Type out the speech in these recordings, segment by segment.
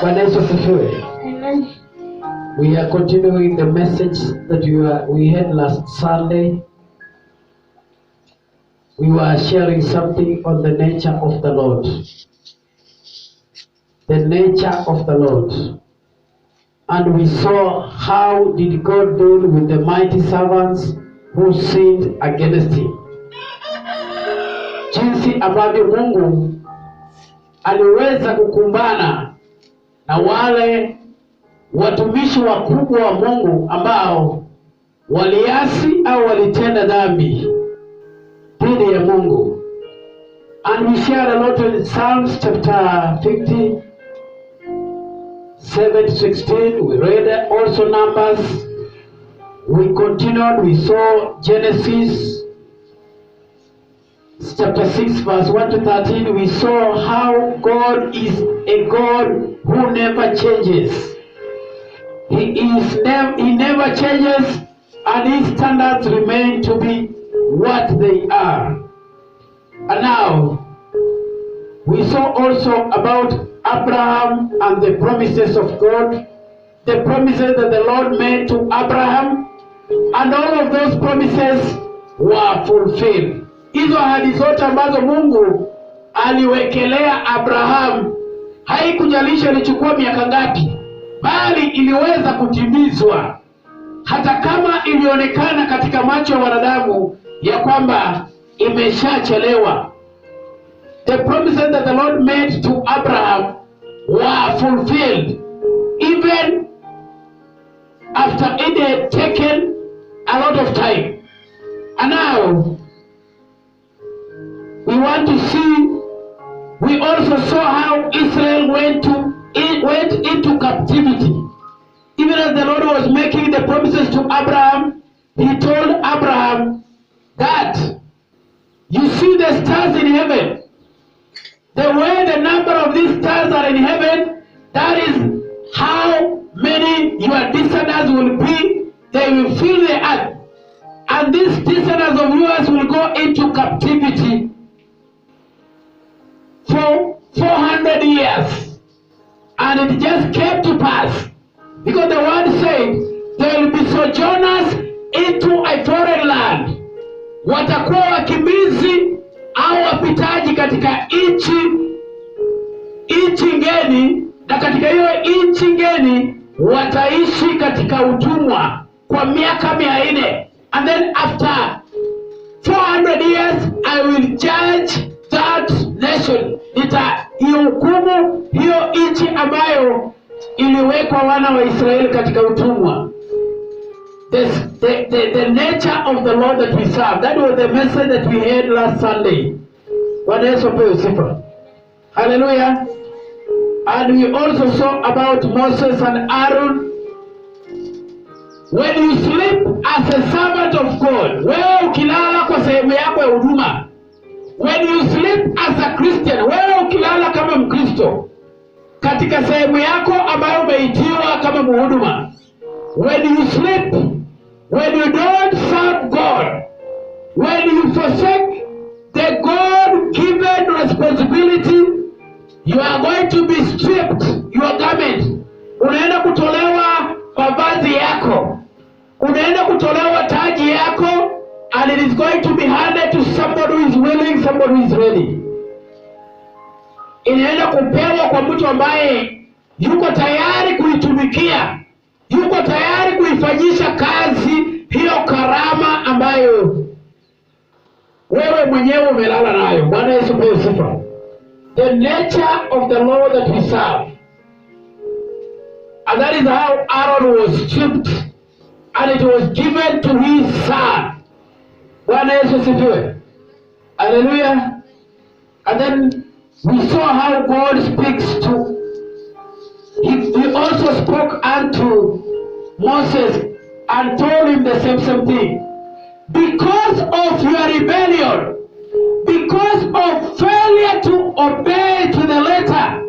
Bwana Yesu asifiwe. Amen. We are continuing the message that we had last Sunday. We were sharing something on the nature of the Lord. The nature of the Lord. And we saw how did God deal with the mighty servants who sinned against him. Jinsi ambavyo Mungu aliweza kukumbana na wale watumishi wakubwa wa Mungu ambao waliasi au walitenda dhambi dhidi ya Mungu. And we shared a lot in Psalms chapter 50, 7-16. We read also Numbers. We continued, we saw Genesis chapter 6 verse 1-13. We saw how God is a God who never changes. He never changes, and his standards remain to be what they are. And now we saw also about Abraham and the promises of God, the promises that the Lord made to Abraham, and all of those promises were fulfilled. Hizo ahadi zote ambazo Mungu aliwekelea Abraham, haikujalisha ilichukua miaka ngapi, bali iliweza kutimizwa, hata kama ilionekana katika macho ya wanadamu ya kwamba imeshachelewa. The promises that the Lord made to Abraham were fulfilled, even after it had taken a lot of time. And now we want to see, we also saw how Israel went into captivity. Even as the Lord was making the promises to Abraham, he told Abraham that you see the stars in heaven. The way the number of these stars are in heaven, that is how many your descendants will be. They will fill the earth. And these descendants of yours will go into captivity for 400 years. And it just came to pass, because the word said they will be sojourners into a foreign land. Watakuwa wakimbizi au wapitaji katika nchi ngeni, na katika hiyo nchi ngeni wataishi katika utumwa kwa miaka 400. And then after 400 years I will judge that nation. Nitaihukumu hiyo nchi ambayo iliwekwa wana wa Israeli katika utumwa. The nature of the Lord that we serve. That was the message that we had last Sunday. Bwana Yesu apewe sifa. Hallelujah. And we also saw about Moses and Aaron. When you sleep as a servant of God, wewe ukilala kwa sehemu yako ya huduma. When you sleep as a Christian, wewe ukilala kama Mkristo katika sehemu yako ambayo umeitiwa kama mhuduma. When you sleep, when you don't serve God, when you forsake the God-given responsibility, you are going to be stripped your garment. Unaenda kutolewa mavazi yako. Unaenda kutolewa taji yako, and it is going to be handed to somebody who is willing, somebody who is ready. Inaenda kupewa kwa mtu ambaye yuko tayari kuitumikia, yuko tayari kuifanyisha kazi hiyo karama ambayo wewe mwenyewe umelala nayo. Bwana Yesu apewe sifa. The nature of the Lord that we serve. And that is how Aaron was stripped, and it was given to his son. Bwana Yesu asifiwe. Hallelujah. And then we saw how God speaks to, he also spoke unto Moses and told him the same thing. Because of your rebellion, because of failure to obey to the letter,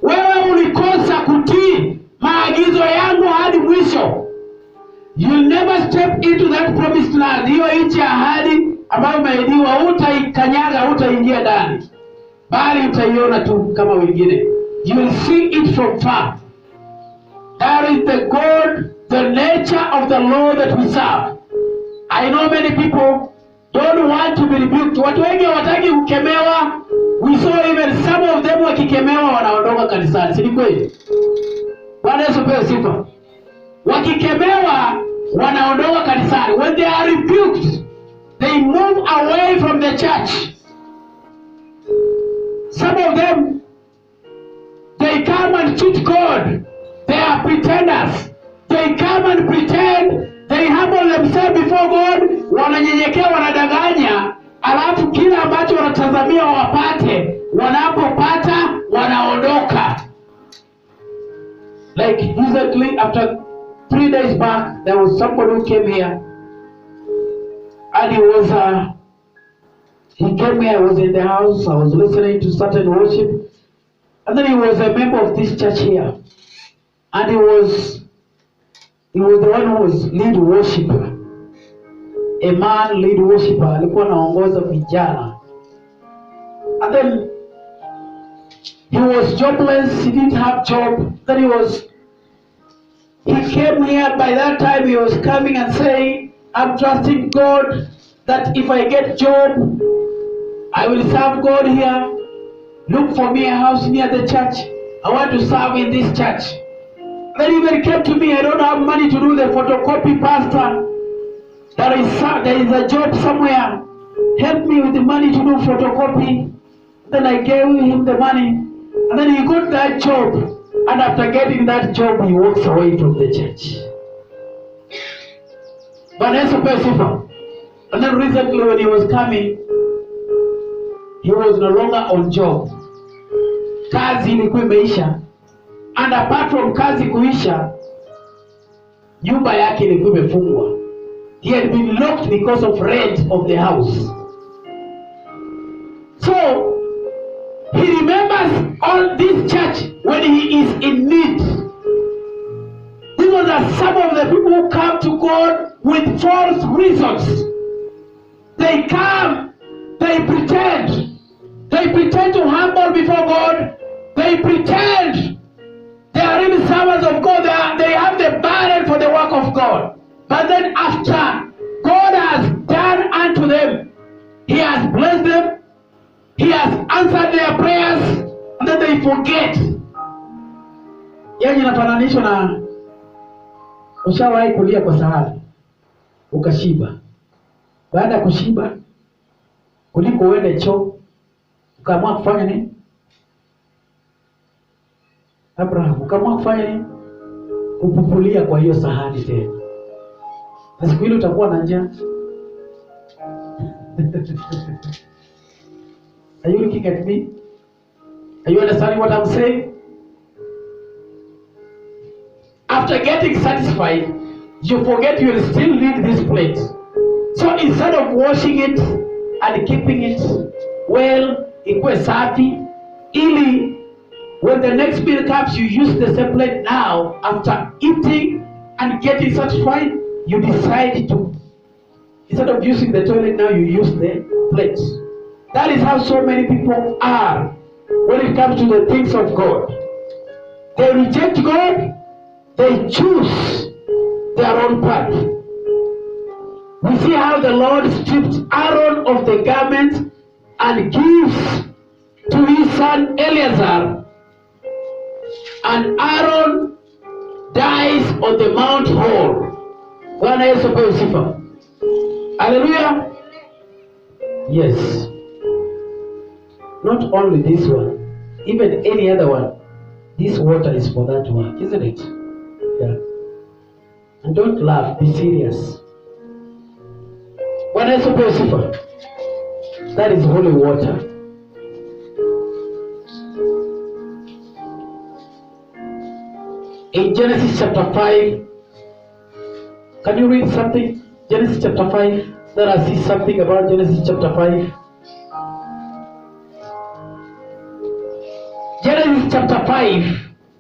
wewe ulikosa kutii maagizo yangu hadi mwisho, you'll never step into that promised land. Hiyo nchi ya ahadi ambayo umeidiwa, utaikanyaga, utaingia ndani, bali utaiona tu kama wengine. you will see it from far. That is the God, the nature of the Lord that we serve. I know many people don't want to be rebuked. Watu wengi hawataki kukemewa. We saw even some of them wakikemewa wanaondoka kanisani. Si ni kweli? Bwana Yesu pewe sifa. Wakikemewa wanaondoka kanisani. When they are rebuked, they move away from the church. Some of them, they come and cheat God. They are pretenders. They come and pretend. They humble themselves before God. Wananyenyekea, wanadanganya. Alafu kila ambacho wanatazamia wapate, wanapopata wanaondoka. Like recently, after 3 days back, there was somebody who came here, and he came here. I was in the house. I was listening to certain worship, and then he was a member of this church here, and he was the one who was lead worshiper. A man lead worshiper, alikuwa anaongoza vijana. And then he was jobless, he didn't have job. Then he came here. By that time he was coming and saying, I'm trusting God that if I get job, I will serve God here. Look for me a house near the church. I want to serve in this church. Then he even came to me, I don't have money to do the photocopy, pastor. There is a job somewhere. Help me with the money to do photocopy. Then I gave him the money. And then he got that job. And after getting that job, he walks away from the church. But that's a person. And then recently when he was coming, he was no longer on job. Kazi ilikuwa imeisha. And apart from kazi kuisha, nyumba yake ilikuwa imefungwa. He had been locked because of rent of the house. So, he remembers all this church when he is in need. These are some of the people who come to God with false reasons. They come, they pretend to humble before God. They pretend they are really servants of God. They have the burden for the work of God. But then after God has done unto them, He has blessed them, He has answered their prayers, and then they forget. Yani inafananishwa na ushawahi kulia kwa sahani ukashiba. Baada ya kushiba, kuliko uende choo, ukaamua kufanya nini? Abraham, ukaamua kufanya nini? Kupupulia kwa hiyo sahani tena. Na siku ile utakuwa na njaa. Are you looking at me? Are you understanding what I'm saying? After getting satisfied, you forget you will still need this plate. So instead of washing it and keeping it well, ikuwe safi, ili when the next meal comes, you use the same plate now. After eating and getting satisfied, you decide to, instead of using the toilet now, you use the plate. That is how so many people are when it comes to the things of God. They reject God, they choose their own path. We see how the Lord stripped Aaron of the garments and gives to his son Eleazar, and Aaron dies on the Mount Hor. Bwana Yesu apewe sifa. Hallelujah. Yes. Not only this one, even any other one, this water is for that one, isn't it? Yeah. And don't laugh, be serious. Bwana Yesu apewe sifa. That is holy water. In Genesis chapter 5, can you read something? Genesis chapter 5. Let us see something about Genesis chapter 5. Genesis chapter 5.